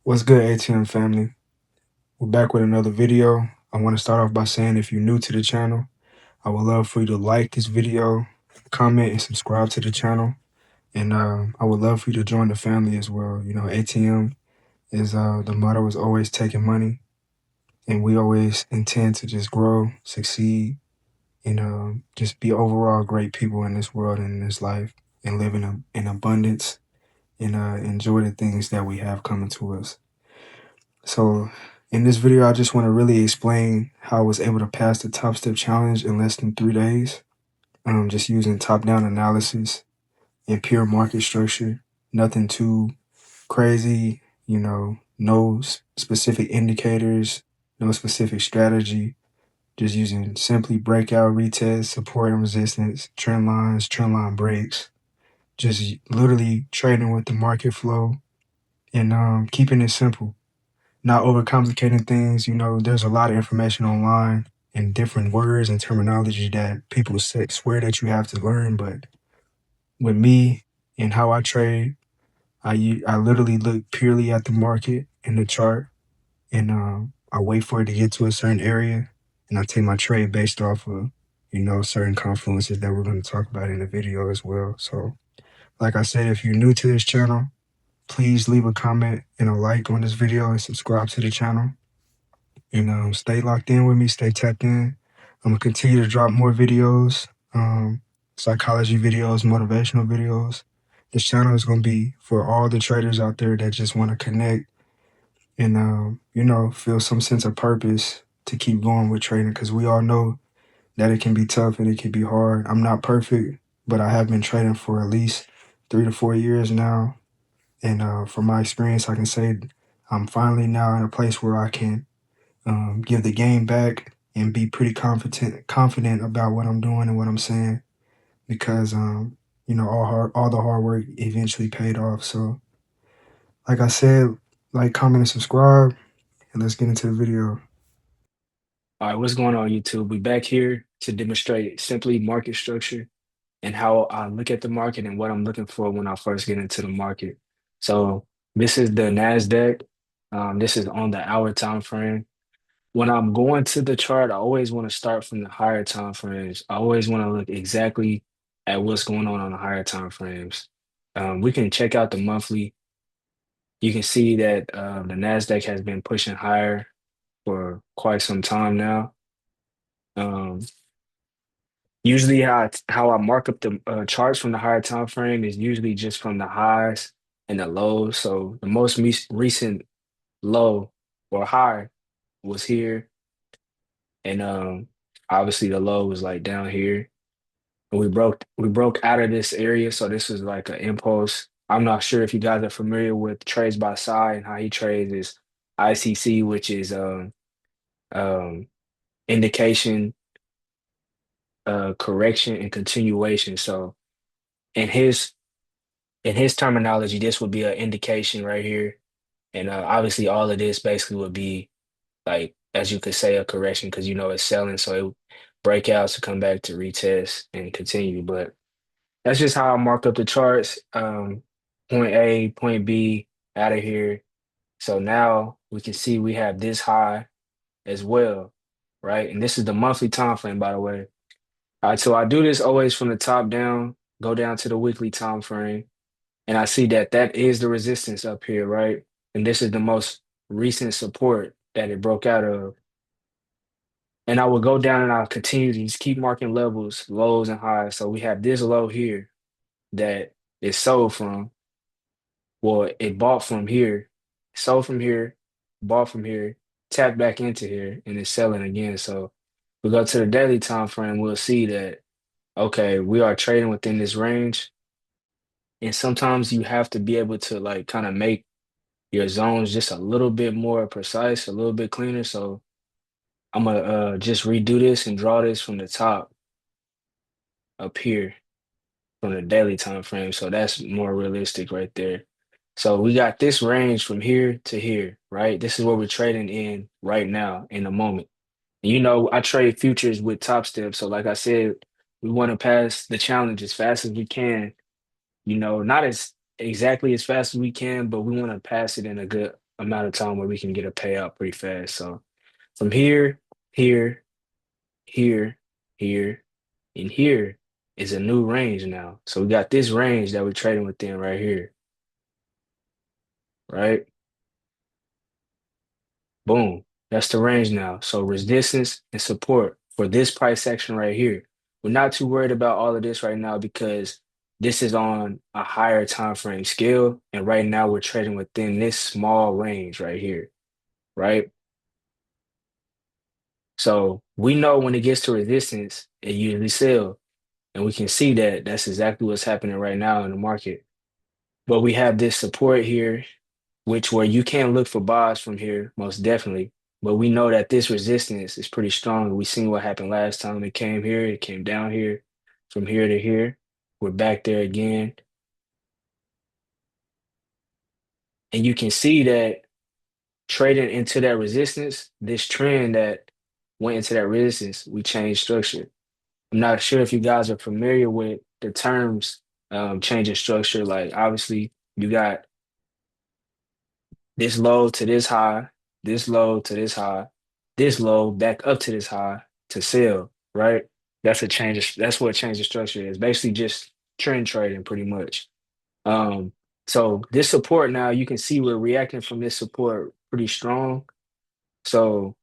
What's good, ATM family? We're back with another video. I want to start off by saying if you're new to the channel, I would love for you to like this video, comment, and subscribe to the channel. And I would love for you to join the family as well. You know, ATM is the motto is always taking money, and we always intend to just grow, succeed, and just be overall great people in this world and in this life, and live in abundance and enjoy the things that we have coming to us. So in this video, I just want to really explain how I was able to pass the TopStep challenge in less than 3 days. Just using top-down analysis and pure market structure. Nothing too crazy, no specific indicators, no specific strategy. Just using simply breakout, retest, support and resistance, trend lines, trend line breaks. Just literally trading with the market flow and keeping it simple, not overcomplicating things. You know, there's a lot of information online and different words and terminology that people swear that you have to learn. But with me and how I trade, I literally look purely at the market and the chart, and I wait for it to get to a certain area, and I take my trade based off of, certain confluences that we're going to talk about in the video as well. So, like I said, if you're new to this channel, please leave a comment and a like on this video and subscribe to the channel. And stay locked in with me, stay tapped in. I'm gonna continue to drop more videos, psychology videos, motivational videos. This channel is gonna be for all the traders out there that just want to connect and feel some sense of purpose to keep going with trading, because we all know that it can be tough and it can be hard. I'm not perfect, but I have been trading for at least 3 to 4 years now, and from my experience, I can say I'm finally now in a place where I can give the game back and be pretty confident about what I'm doing and what I'm saying, because all the hard work eventually paid off. So, like I said, like, comment, and subscribe, and let's get into the video. All right, what's going on, YouTube? We back here to demonstrate simply market structure and how I look at the market and what I'm looking for when I first get into the market. So this is the NASDAQ. This is on the hour time frame. When I'm going to the chart, I always want to start from the higher time frames. I always want to look exactly at what's going on the higher time frames. We can check out the monthly. You can see that the NASDAQ has been pushing higher for quite some time now. Um, Usually, how I mark up the charts from the higher time frame is usually just from the highs and the lows. So the most recent low or high was here, and obviously the low was like down here, and we broke out of this area. So this was like an impulse. I'm not sure if you guys are familiar with trades by side, and how he trades is ICC, which is um, indication, correction, and continuation. So in his in his terminology, this would be an indication right here. And obviously, all of this basically would be like, as you could say, a correction, because it's selling. So it would break out to come back to retest and continue. But that's just how I mark up the charts. Point A, point B, out of here. So now we can see we have this high as well, right? And this is the monthly time frame, by the way. All right, so I do this always from the top down, go down to the weekly time frame. And I see that that is the resistance up here, right? And this is the most recent support that it broke out of. And I will go down and I'll continue to just keep marking levels, lows and highs. So we have this low here that is sold from. Well, it bought from here, sold from here, bought from here, tapped back into here, and it's selling again. So we go to the daily time frame, we'll see that, okay, we are trading within this range. And sometimes you have to be able to like kind of make your zones just a little bit more precise, a little bit cleaner. So I'm gonna just redo this and draw this from the top up here from the daily time frame. So that's more realistic right there. So we got this range from here to here, right? This is what we're trading in right now in the moment. And I trade futures with TopStep. So like I said, we want to pass the challenge as fast as we can. Not as exactly as fast as we can, but we want to pass it in amount of time where we can get a payout pretty fast. So from here, here, here, here, and here is a new range now. So we got this range that we're trading within right here, right? Boom. That's the range now. So resistance and support for this price section right here. We're not too worried about all of this right now because this is on a higher time frame scale. And right now we're trading within this small range right here, right? So we know when it gets to resistance, it usually sells. And we can see that that's exactly what's happening right now in the market. But we have this support here, which where you can look for buys from here, most definitely. But we know that this resistance is pretty strong. We seen what happened last time it came here, it came down here, from here to here. We're back there again. And you can see that trading into that resistance, this trend that went into that resistance, we changed structure. I'm not sure if you guys are familiar with the terms changing structure. Like obviously you got this low to this high, this low to this high, this low back up to this high to sell, right? That's what change of structure is. Basically just trend trading pretty much. Um, so this support now you can see we're reacting from this support pretty strong. So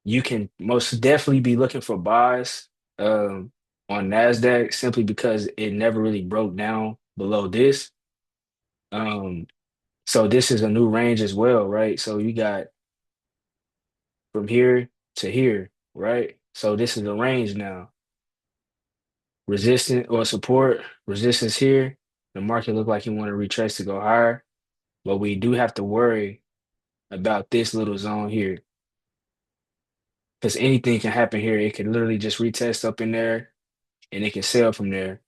you can most definitely be looking for buys on NASDAQ simply because it never really broke down below this. Um, so this is a new range as well, right? So you got from here to here, right? So this is the range now. Resistance or support, resistance here. The market look like you want to retrace to go higher, but we do have to worry about this little zone here because anything can happen here. It could literally just retest up in there and it can sell from there.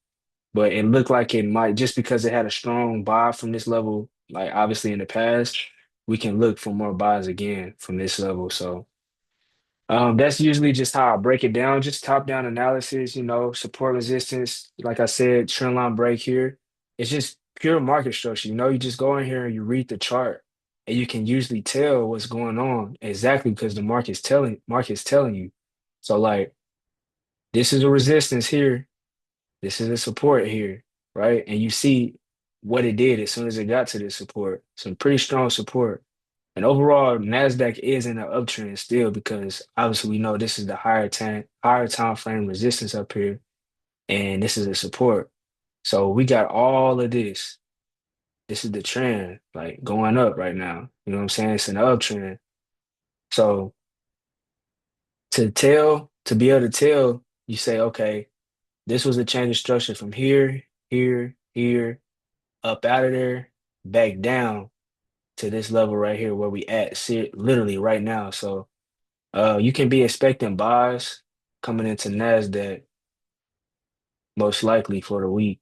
But it looked like it might just because it had a strong buy from this level, like obviously in the past, we can look for more buys again from this level. So that's usually just how I break it down, just top-down analysis, support resistance. Like I said, trend line break here. It's just pure market structure. You just go in here and you read the chart and you can usually tell what's going on exactly because the market's telling you. So like this is a resistance here, this is a support here, right? And you see what it did as soon as it got to this support. Some pretty strong support. And overall, Nasdaq is in an uptrend still because obviously we know this is the higher time frame resistance up here, and this is a support. So we got all of this. This is the trend, like going up right now. You know what I'm saying? It's an uptrend. So to be able to tell, you say, okay, this was a change of structure from here, here, here, up out of there, back down to this level right here where we at, literally right now. So you can be expecting buys coming into NASDAQ most likely for the week.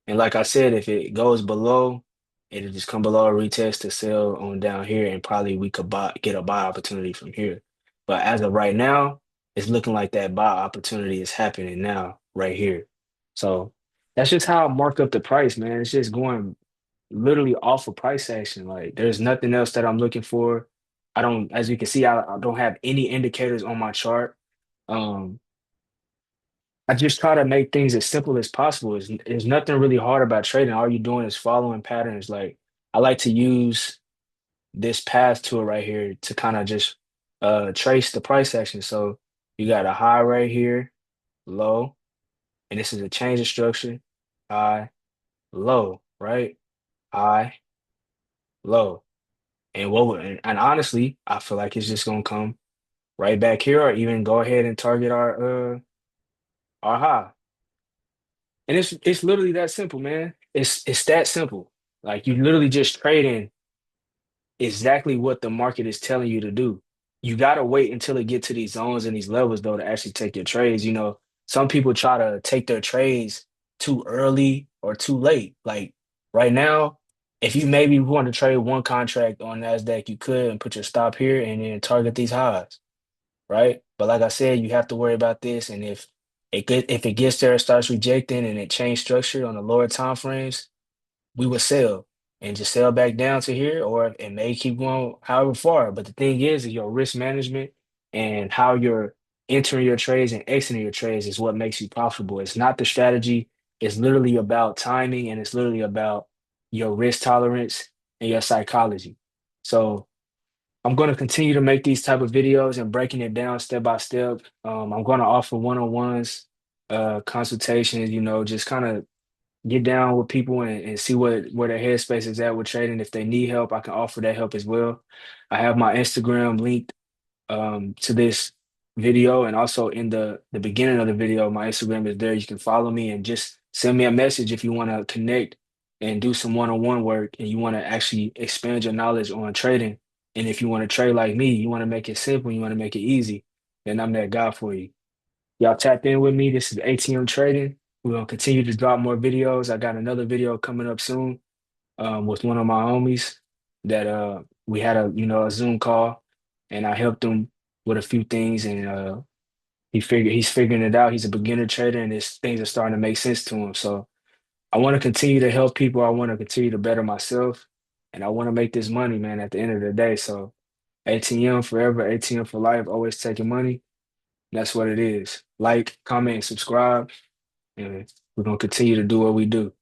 And like I said, if it goes below, it'll just come below a retest to sell on down here, and probably we could get a buy opportunity from here. But as of right now, it's looking like that buy opportunity is happening now, right here. So that's just how I mark up the price, man. It's just going literally off of price action. Like there's nothing else that I'm looking for. I don't, as you can see, I don't have any indicators on my chart. Um, I just try to make things as simple as possible. There's nothing really hard about trading. All you're doing is following patterns. Like I like to use this path tool right here to kind of just trace the price action. So you got a high right here, low, and this is a change of structure, high, low, right? High, low. And honestly, I feel like it's just gonna come right back here, or even go ahead and target our high. And it's literally that simple, man. It's that simple. Like you literally just trading exactly what the market is telling you to do. You gotta wait until it get to these zones and these levels though to actually take your trades. Some people try to take their trades too early or too late. Like right now, if you maybe want to trade one contract on NASDAQ, you could and put your stop here and then target these highs, right? But like I said, you have to worry about this. And if it gets there, it starts rejecting and it change structure on the lower time frames, we would sell and just sell back down to here, or it may keep going however far. But the thing is your risk management and how you're entering your trades and exiting your trades is what makes you profitable. It's not the strategy. It's literally about timing, and it's literally about your risk tolerance and your psychology. So I'm going to continue to make these type of videos and breaking it down step by step. I'm going to offer one-on-ones, consultations, just kind of get down with people and see where their headspace is at with trading. If they need help, I can offer that help as well. I have my Instagram linked to this video, and also in the beginning of the video, my Instagram is there. You can follow me and just send me a message if you want to connect and do some one-on-one work, and you want to actually expand your knowledge on trading. And if you want to trade like me, you want to make it simple, you want to make it easy, then I'm that guy for you. Y'all tap in with me. This is ATM Trading. We're gonna continue to drop more videos. I got another video coming up soon with one of my homies that we had a Zoom call, and I helped him with a few things, and he's figuring it out. He's a beginner trader, and his things are starting to make sense to him. So I want to continue to help people. I want to continue to better myself, and I want to make this money, man, at the end of the day. So ATM forever, ATM for life, always taking money. That's what it is. Like, comment, and subscribe, and we're gonna continue to do what we do.